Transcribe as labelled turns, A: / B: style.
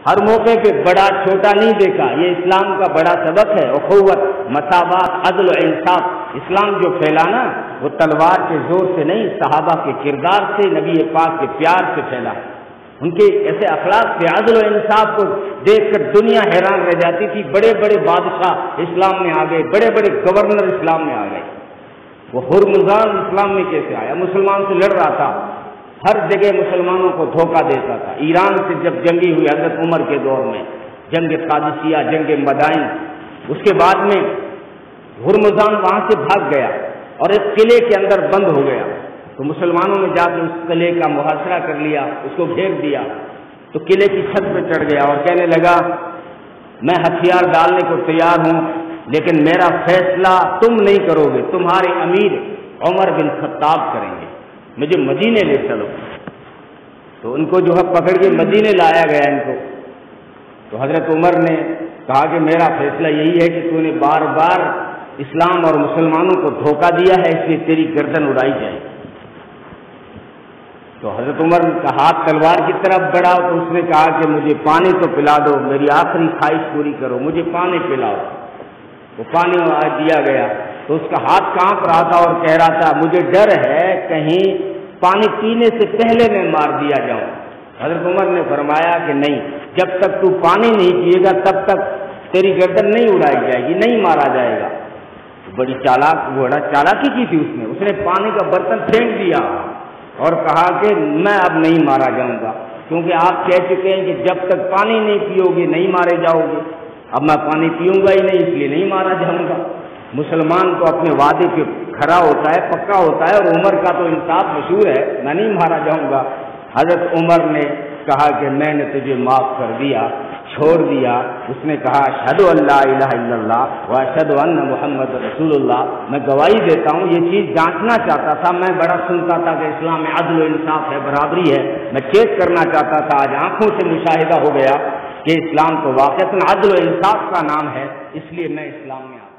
A: ہر موقع پہ بڑا چھوٹا نہیں دیکھا. یہ اسلام کا بڑا سبق ہے. اخوت، مساوات، عدل و انصاف. اسلام جو پھیلانا وہ تلوار کے زور سے نہیں، صحابہ کے کردار سے، نبی پاک کے پیار سے پھیلا. ان کے ایسے اخلاق سے، عدل و انصاف کو دیکھ کر دنیا حیران رہ جاتی تھی. بڑے بڑے بادشاہ اسلام میں آ گئے، بڑے بڑے گورنر اسلام میں آ گئے. وہ ہرمزان اسلام میں کیسے آیا؟ مسلمان سے لڑ رہا تھا، ہر جگہ مسلمانوں کو دھوکہ دیتا تھا. ایران سے جب جنگی ہوئی حضرت عمر کے دور میں، جنگ قادسیہ، جنگ مدائن، اس کے بعد میں ہرمزان وہاں سے بھاگ گیا اور ایک قلعے کے اندر بند ہو گیا. تو مسلمانوں نے جا کے اس قلعے کا محاصرہ کر لیا، اس کو گھیر دیا. تو قلعے کی چھت پہ چڑھ گیا اور کہنے لگا میں ہتھیار ڈالنے کو تیار ہوں، لیکن میرا فیصلہ تم نہیں کرو گے، تمہارے امیر عمر بن خطاب کریں گے. مجھے مدینے لے چلو. تو ان کو جو ہے پکڑ کے مدینے لایا گیا ان کو. تو حضرت عمر نے کہا کہ میرا فیصلہ یہی ہے کہ تو نے بار بار اسلام اور مسلمانوں کو دھوکہ دیا ہے، اس لیے تیری گردن اڑائی جائے. تو حضرت عمر کا ہاتھ تلوار کی طرف بڑھا تو اس نے کہا کہ مجھے پانی تو پلا دو، میری آخری خواہش پوری کرو، مجھے پانی پلاؤ. وہ پانی دیا گیا تو اس کا ہاتھ کانپ رہا تھا اور کہہ رہا تھا مجھے ڈر ہے کہیں پانی پینے سے پہلے میں مار دیا جاؤں. حضرت عمر نے فرمایا کہ نہیں، جب تک تو پانی نہیں پیے گا تب تک تیری گردن نہیں اڑائی جائے گی، نہیں مارا جائے گا. بڑی چالاکی کی تھی اس نے پانی کا برتن پھینک دیا اور کہا کہ میں اب نہیں مارا جاؤں گا، کیونکہ آپ کہہ چکے ہیں کہ جب تک پانی نہیں پیو گے نہیں مارے جاؤ گے. اب میں پانی پیوں گا ہی نہیں، اس لیے نہیں مارا جاؤں گا. مسلمان تو اپنے وعدے پہ کھڑا ہوتا ہے، پکا ہوتا ہے، اور عمر کا تو انصاف مشہور ہے، میں نہیں مارا جاؤں گا. حضرت عمر نے کہا کہ میں نے تجھے معاف کر دیا، چھوڑ دیا. اس نے کہا اشہد ان لا الہ الا اللہ و اشہد ان محمد رسول اللہ. میں گواہی دیتا ہوں، یہ چیز جانچنا چاہتا تھا، میں بڑا سنتا تھا کہ اسلام میں عدل و انصاف ہے، برابری ہے، میں چیک کرنا چاہتا تھا. آج آنکھوں سے مشاہدہ ہو گیا کہ اسلام تو واقعتاً عدل و انصاف کا نام ہے، اس لیے میں اسلام میں آتا ہوں.